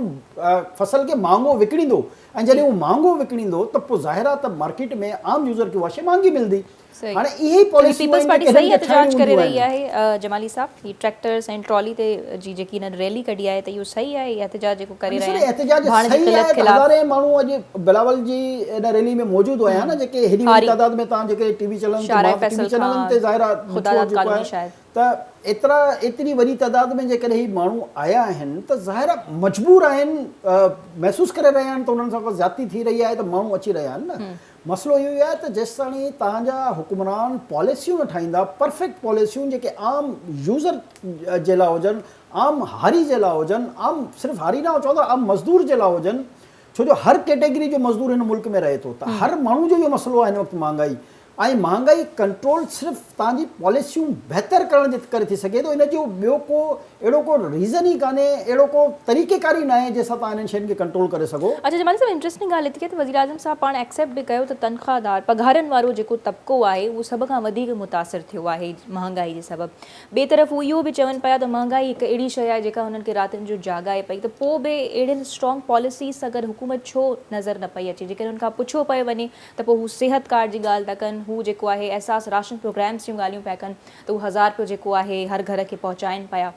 फसल खे महांगो विकिणींदो, ऐं जॾहिं उहो महांगो विकिणींदो त पोइ ज़ाहिर आहे त मार्केट में आम यूज़र खे उहा शइ महांगी मिलंदी। हाणे इहे पीपल्स पार्टी सही एहतजाज करे रही आहे जमाली साहब, ही ट्रैक्टर्स ऐं ट्रॉली ते जी जेकी हिन रैली कढी आहे त इहो सही आहे एहतजाज जेको करे रहिया आहिनि? एहतजाज सही आहे त हज़ारे माण्हू अॼु बिलावल जी इन रैली में मौजूदु हुया न, जेके हेॾी वॾी तादाद में तव्हां जेके टीवी चैनलनि ते ज़ाहिर आहे त एतिरी वॾी तादाद में जेकॾहिं ही माण्हू आया आहिनि त ज़ाहिर मजबूर आहिनि, महसूसु करे रहिया आहिनि त उन्हनि सां को ज़्यादती थी रही आहे त माण्हू अची रहिया आहिनि न। मसइलो इहो ई आहे त जेसि ताईं तव्हांजा हुकुमरान पॉलिसियूं न ठाहींदा, परफेक्ट पॉलिसियूं जेके आम यूज़र जे लाइ हुजनि, आम हारी जे लाइ हुजनि, आम सिर्फ़ु हारी न चवंदा आम मज़दूर जे लाइ हुजनि, छो जो हर कैटेगरी जो मज़दूर हिन मुल्क में रहे थो, त हर माण्हू जो इहो मसइलो आहे हिन वक़्तु महांगाई। ऐं महांगाई कंट्रोल सिर्फ़ु तव्हांजी पॉलिसियूं बहितर करण जे करे थी सघे थो, इन जो ॿियो को अहिड़ो को रीज़न ई कान्हे, अहिड़ो को तरीक़ेकारी न आहे जंहिंसां तव्हां हिननि शयुनि खे कंट्रोल करे सघो। अच्छा जमाली साहब, इंट्रेस्टिंग ॻाल्हि हिते त वज़ीर आज़म साहब पाण एक्सेप्ट बि कयो त तनख़्वाहदार पघारनि वारो जेको तबिको आहे उहो सभ खां वधीक मुतासिर थियो आहे महांगाई जे सबबु। ॿिए तरफ़ उहो इहो बि चवनि पिया त महांगाई हिकु अहिड़ी शइ आहे जेका हुननि खे रातिनि जो जाॻाए पई, त पोइ बि अहिड़ियुनि स्ट्रॉन्ग पॉलिसीज़ अगरि हुकूमत छो नज़र न पई अचे? जेकॾहिं हुननि खां पुछियो पियो वञे त पोइ हू सिहत कार्ड जी ॻाल्हि था कनि, हू जेको आहे एहसास राशन प्रोग्राम्स जूं ॻाल्हियूं पिया कनि, त उहो 1000 रुपयो जेको आहे हर घर खे पहुचाइनि पिया,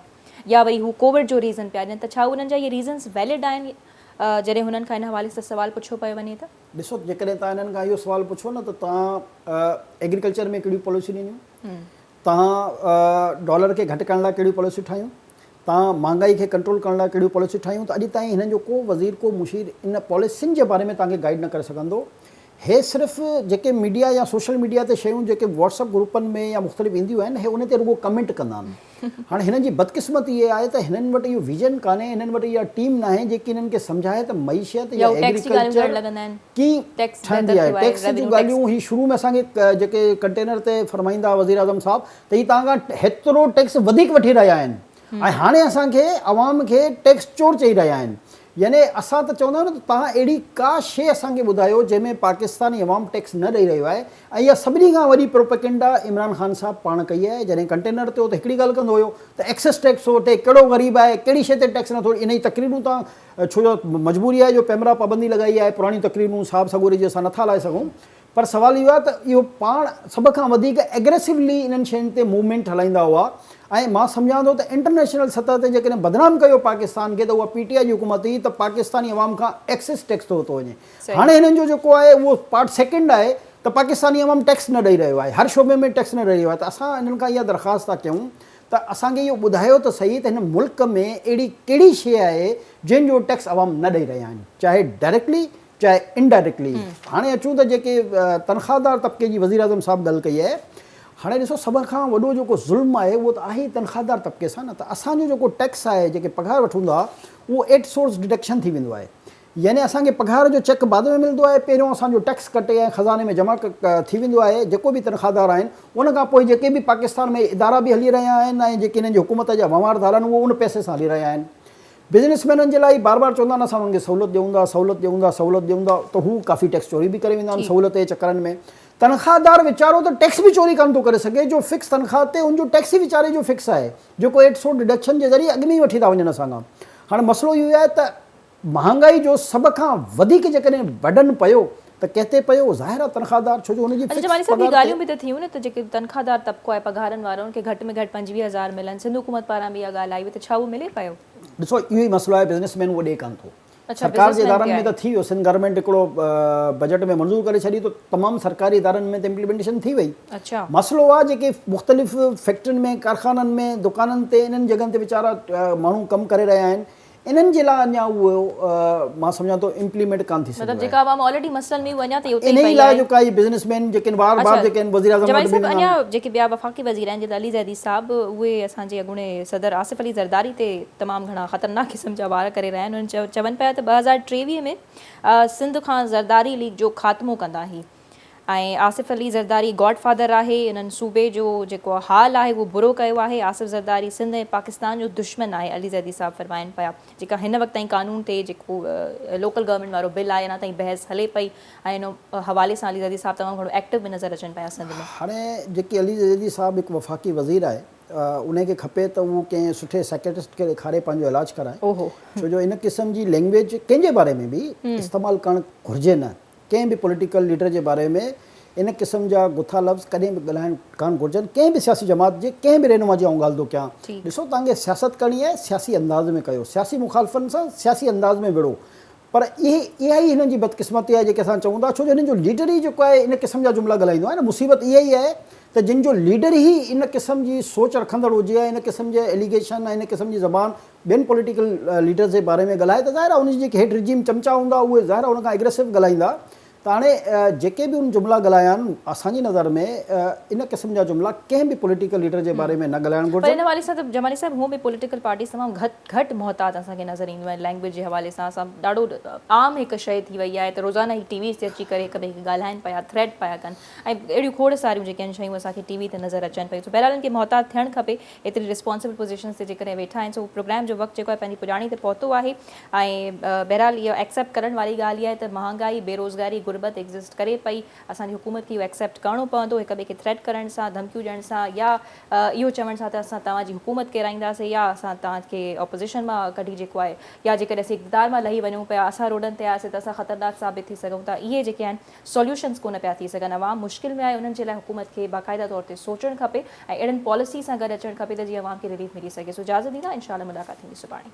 या वरी हू कोविड जो रीज़न पिया ॾियनि। त छा उन्हनि जा इहे रीज़न्स वैलिड आहिनि जॾहिं हुननि खां इन हवाले सां सवाल पुछियो पियो वञे त? ॾिसो, जेकॾहिं तव्हां हिननि खां इहो सुवालु पुछो न त तव्हां एग्रीकल्चर में कहिड़ियूं पॉलिसियूं ॾिनियूं, तव्हां डॉलर खे घटि करण लाइ कहिड़ियूं पॉलिसियूं ठाहियूं, तव्हां महांगाई खे कंट्रोल करण लाइ कहिड़ियूं पॉलिसियूं ठाहियूं, त अॼु ताईं हिननि जो को वज़ीर को मुशीर इन पॉलिसियुनि जे बारे में तव्हांखे गाइड न करे सघंदो। हे सिर्फ़ु जेके मीडिया या सोशल मीडिया ते शयूं जेके व्हाट्सअप ग्रुपनि में या मुख़्तलिफ़ ईंदियूं आहिनि हे उन ते रुगो कमेंट कंदा आहिनि। हाणे हिननि जी बदकिस्मती इहा आहे त हिननि वटि इहो विजन कान्हे, हिननि वटि इहा टीम न आहे जेकी हिननि खे सम्झाए त मईशियत या एग्रीकल्चर कीअं ठहंदी आहे। टैक्स जूं ॻाल्हियूं ही शुरू में असांखे जेके कंटेनर ते फरमाईंदा वज़ीर आज़म साहब त ही तव्हां खां हेतिरो टैक्स वधीक वठी रहिया आहिनि ऐं हाणे असांखे अवाम खे टैक्स चोर चई रहिया आहिनि। यानी असां त चवंदा आहियूं न त तव्हां अहिड़ी का शइ असांखे ॿुधायो जंहिंमें पाकिस्तानी अवाम टैक्स न ॾेई रहियो आहे। ऐं इहा सभिनी खां वॾी प्रोपेगेंडा इमरान ख़ान साहब पाण कई आहे। जॾहिं कंटेनर ते हो त हिकिड़ी ॻाल्हि कंदो हुयो त एक्सेस टैक्स हो ते कहिड़ो ग़रीब आहे, कहिड़ी शइ ते टैक्स नथो। इन जी तकरीरूं तव्हां छो जो मजबूरी आहे जो पैमरा पाबंदी लॻाई आहे, पुराणी तकरीरूं साहब सगोरी जी असां नथा हलाए सघूं। पर सवाल इहो आहे त इहो पाण सभ खां वधीक एग्रेसिवली इन्हनि शयुनि ते मूवमेंट हलाईंदा हुआ। ऐं मां सम्झां थो त इंटरनेशनल सतह ते जेकॾहिं बदनाम कयो पाकिस्तान खे त उहा PTI जी हुकूमत हुई त पाकिस्तानी अवाम खां एक्सेस टैक्स थो वञे। हाणे हिननि जो जेको आहे उहो पार्ट सेकेंड आहे त पाकिस्तानी अवाम टैक्स न ॾेई रहियो आहे, हर शोबे में टैक्स न ॾेई रहियो आहे। त असां हिननि खां इहा दरख़्वास्त था कयूं त असांखे इहो ॿुधायो त सही त हिन मुल्क में अहिड़ी कहिड़ी शइ आहे जंहिंजो टैक्स अवाम न ॾेई रहिया आहिनि, चाहे डायरेक्टली चाहे इनडायरेक्टली। हाणे अचूं त जेके तनख़्वाहदार तबिके जी वज़ीर आज़म साहब ॻाल्हि कई आहे। हाणे ॾिसो सभ खां वॾो जेको ज़ुल्म आहे उहो त आहे तनख़्वाहदार तबिके सां न। त असांजो जेको टैक्स आहे जेके पघार वठूं था उहो एट सोर्स डिडक्शन थी वेंदो आहे। यानी असांखे पघार जो चेक बाद में मिलंदो आहे, पहिरियों असांजो टैक्स कटे ऐं ख़ज़ाने में जमा थी वेंदो आहे। जेको बि तनख़्वाहदार आहिनि उन खां पोइ जेके बि पाकिस्तान में इदारा बि हली रहिया आहिनि ऐं जेके हिननि जी हुकूमत जा वमारदार आहिनि उहो उन पैसे सां हली रहिया आहिनि। बिज़नेसमैननि जे लाइ बार बार चवंदा आहिनि असां उन्हनि खे सहूलियत ॾियूं था, सहूलियत ॾियूं था, सहूलियत ॾियूं था, त हू काफ़ी टैक्स चोरी बि करे वेंदा आहिनि सहूलियत जे चकरनि में। तनख़्वाहदार वीचारो त टैक्स बि चोरी कान थो करे सघे जो फिक्स तनख़्वाह ते उनजो टैक्स ई वीचारे जो फिक्स आहे जेको 800 डिडक्शन जे ज़रिए अॻु में ई वठी था वञनि असां खां। हाणे मसइलो इहो आहे त महांगाई जो सभ खां वधीक जेकॾहिं वॾनि पियो त कहते पियो ज़ाहिर आहे तनख़्वाहदार, छो जो हुनजी जमाली साहब ॻाल्हियूं बि त थियूं न त जेके तनख़्वाहदार तबिको आहे पघारनि वारो उनखे घटि में घटि 25,000 मिलनि। सिंध हुकूमत पारां बि इहा ॻाल्हि आई हुई त छा उहो मिले पियो? ॾिसो इहो ई मसइलो आहे, बिज़नेसमैन उहो ॾे कान थो। सरकार जे इदारनि में त थी वियो, सिंध गवर्नमेंट हिकिड़ो बजट में मंज़ूर करे छॾी त तमामु सरकारी इदारनि में त इम्प्लीमेंटेशन थी वई। मसइलो आहे जेके मुख़्तलिफ़ फैक्ट्रियुनि में, कारखाननि में, दुकाननि ते, इन्हनि जॻहनि ते वीचारा माण्हू कमु करे रहिया आहिनि। इन्हनि जे लाइ अञा उहो मां सम्झां थो इम्प्लीमेंट कान थी सघंदो आहे। जेका आवाम ऑलरेडी मसइलनि में वञा त इन ई लाइ जो काई बिज़नेसमैन जेके बार बार जेके वज़ीर आज़म अञा जेके ॿिया वफ़ाक़ी वज़ीर आहिनि जीअं अली ज़ैदी साहब उहे असांजे अॻूणे सदर आसिफ अली ज़रदारी ते तमामु घणा ख़तरनाक क़िस्म जा वार करे रहिया आहिनि। उन्हनि चवनि पिया त 2023 में सिंध खां ज़रदारी लीग जो ख़ात्मो कंदा ही ऐं आसिफ अली ज़रदारी गॉड फादर आहे। इन्हनि सूबे जो जेको हाल आहे उहो बुरो कयो आहे। आसिफ ज़रदारी सिंध ऐं पाकिस्तान जो दुश्मन आहे, अली ज़ैदी साहब फरमाइनि पिया। जेका हिन वक़्तु ताईं कानून ते जेको लोकल गवर्नमेंट वारो बिल आहे अञा ताईं बहस हले पई ऐं हिन हवाले सां अली ज़ैदी साहब तमामु घणो एक्टिव बि नज़र अचनि पिया सिंध में। हाणे जेकी अली ज़ैदी साहब हिकु वफ़ाक़ी वज़ीर आहे उनखे खपे त उहो कंहिं सुठे साइकेट्रिस्ट खे ॾेखारे पंहिंजो इलाजु कराए। छो जो इन क़िस्म जी लैंग्वेज कंहिंजे बारे में बि इस्तेमालु करणु घुरिजे न। कंहिं बि पॉलिटिकल लीडर जे बारे में इन क़िस्म जा गुथा लफ़्ज़ कॾहिं बि ॻाल्हाइणु कान घुरिजनि। कंहिं बि सियासी जमात जे कंहिं बि रहनुमा जी ॻाल्हि थो कयां। ॾिसो तव्हांखे सियासत करणी आहे, सियासी अंदाज़ में कयो, सियासी मुखालफ़नि सां सियासी अंदाज़ में विड़ो। पर इहा ई हिननि जी बदकिस्मती आहे जेके असां चऊं था, छो जो हिननि जो लीडर ई जेको आहे इन क़िस्म जा जुमिला ॻाल्हाईंदो आहे न। मुसीबत इहा ई आहे त जिन जो लीडर ई इन क़िस्म जी सोच रखंदड़ हुजे ऐं इन क़िस्म जे एलिगेशन ऐं इन क़िस्म जी ज़बान ॿियनि पॉलिटिकल लीडर्स जे बारे में ॻाल्हाए त ज़ाहिर आहे उनजी जेके हेठि रिजीम चमचा हूंदा उहे ज़ाहिर आहे उन खां एग्रेसिव ॻाल्हाईंदा। त हाणे जेके बि उन जुमिला ॻाल्हाया आहिनि असांजी नज़र में इन क़िस्म जा जुमिला कंहिं बि पॉलिटिकल लीडर जे बारे में न ॻाल्हाइणु घुरिजे। हिन हवाले सां त जमाली साहिब हूअं बि पॉलिटिकल पार्टीज़ तमामु घटि मुहतात असांखे नज़र ईंदियूं आहिनि लैंग्वेज जे हवाले सां। असां ॾाढो आम हिकु शइ थी वई आहे त रोज़ाना ई टीवी ते अची करे हिक ॿिए खे ॻाल्हाइनि पिया, थ्रेड पिया कनि ऐं अहिड़ियूं खोड़ सारियूं जेके आहिनि शयूं असांखे टीवी ते नज़र अचनि पियूं। बहरहाल इनखे मुहतात थियणु खपे। एतिरी रिस्पॉन्सिबल पोज़ीशन्स ते जेकॾहिं वेठा आहिनि सो प्रोग्राम जो वक़्तु जेको आहे पंहिंजी पुॼाणी ते पहुतो आहे ऐं बहरहाल इहो एक्सेप्ट करण वारी ॻाल्हि आहे त महांगाई, बेरोज़गारी, गुरबत एग्ज़िस्ट करे पई। असांजी हुकूमत खे इहो एक्सेप्ट करिणो पवंदो हिक ॿिए खे थ्रेट करण सां, धमकियूं ॾियण सां या इहो चवण सां त असां तव्हांजी हुकूमत किराईंदासीं या असां तव्हांखे ऑपोज़िशन मां कढी जेको आहे या जेकॾहिं असीं इक़्तिदार मां लही वञूं पिया असां रोडनि ते आयासीं त असां ख़तरनाक साबित थी सघूं था। इहे जेके आहिनि सॉल्यूशन्स कोन पिया थी सघनि। अवाम मुश्किल में आहे, उन्हनि जे लाइ हुकूमत खे बाक़ाइदा तौर ते सोचणु खपे ऐं अहिड़नि पॉलिसी सां गॾु अचणु खपे त जीअं अवाम खे रिलीफ मिली सघे। सो इजाज़त ॾींदा, इंशाअल्लाह मुलाक़ात थींदी सुभाणे।